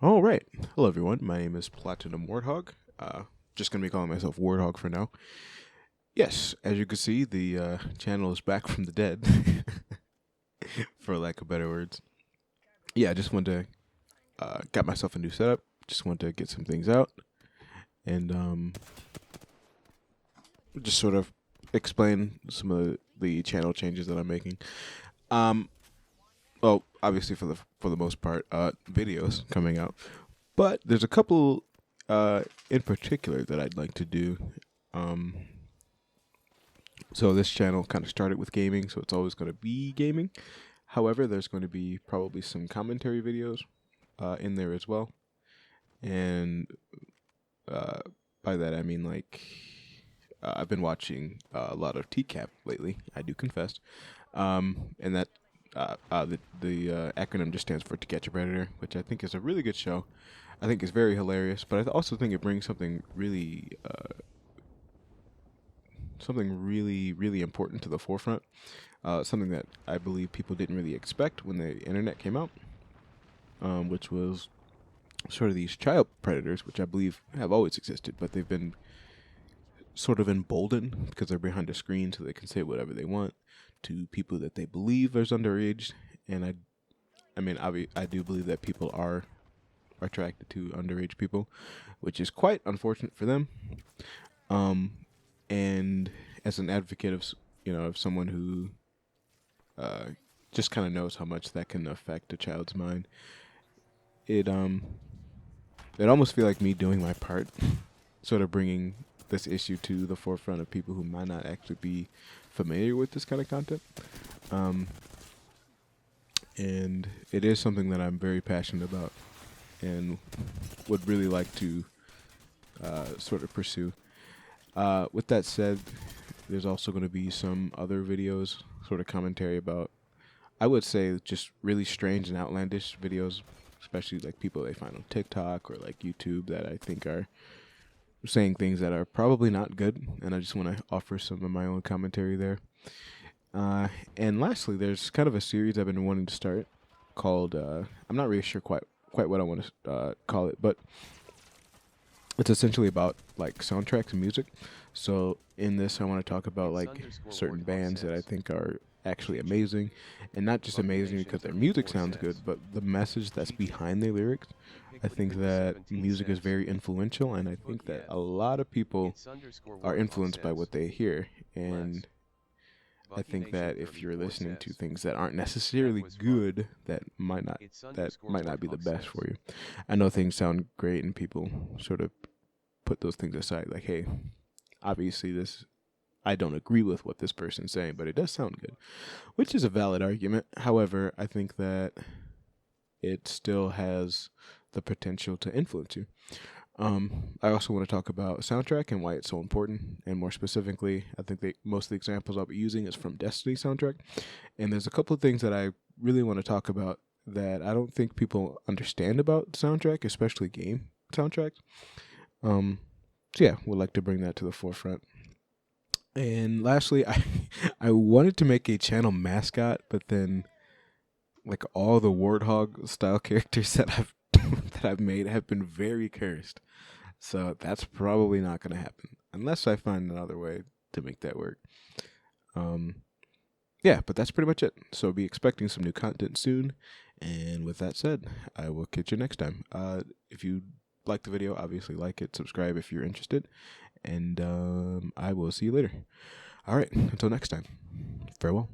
All right. Hello, everyone. My name is Platinum Warthog. Just going to be calling myself Warthog for now. Yes, as you can see, the channel is back from the dead, for lack of better words. Yeah, I just wanted to got myself a new setup. Just wanted to get some things out and just sort of explain some of the channel changes that I'm making. Um, well, obviously for the most part, videos coming out, but there's a couple in particular that I'd like to do. Um, so this channel kind of started with gaming, so it's always going to be gaming. However, there's going to be probably some commentary videos in there as well, and uh, by that I mean like I've been watching a lot of TCAP lately. I do confess, and that the acronym just stands for To Catch a Predator, which I think is a really good show. I think it's very hilarious, but I also think it brings something really, really important to the forefront. Something that I believe people didn't really expect when the internet came out, which was sort of these child predators, which I believe have always existed, but they've been sort of emboldened because they're behind a screen, so they can say whatever they want to people that they believe is underage. And I mean, I do believe that people are attracted to underage people, which is quite unfortunate for them. Um, and as an advocate of of someone who uh, just kind of knows how much that can affect a child's mind, it it almost feel like me doing my part, sort of bringing this issue to the forefront of people who might not actually be familiar with this kind of content. Um, and it is something that I'm very passionate about and would really like to sort of pursue. With that said, there's also going to be some other videos, sort of commentary about, I would say, just really strange and outlandish videos, especially like people they find on TikTok or like YouTube that I think are saying things that are probably not good, and I just want to offer some of my own commentary there. And lastly, there's kind of a series I've been wanting to start called I'm not really sure quite what I want to call it, but it's essentially about like soundtracks and music. So in this, I want to talk about like certain bands that I think are actually amazing, and not just amazing because their music sounds good, but the message that's behind their lyrics. I think that music is very influential, and I think that a lot of people are influenced by what they hear. And I think that if you're listening to things that aren't necessarily good, that might not be the best for you. I know things sound great, and people sort of put those things aside. Like, hey, obviously this I don't agree with what this person's saying, but it does sound good, which is a valid argument. However, I think that it still has the potential to influence you. I also want to talk about soundtrack and why it's so important, and more specifically, I think that most of the examples I'll be using is from Destiny soundtrack. And there's a couple of things that I really want to talk about that I don't think people understand about soundtrack, especially game soundtracks. Um, so yeah, would like to bring that to the forefront. And lastly, I wanted to make a channel mascot, but then like all the warthog style characters that I've that I've made have been very cursed. So that's probably not going to happen unless I find another way to make that work. Um, yeah, but that's pretty much it. So be expecting some new content soon. And with that said, I will catch you next time. If you like the video, obviously like it, subscribe if you're interested, and I will see you later. All right, until next time, farewell.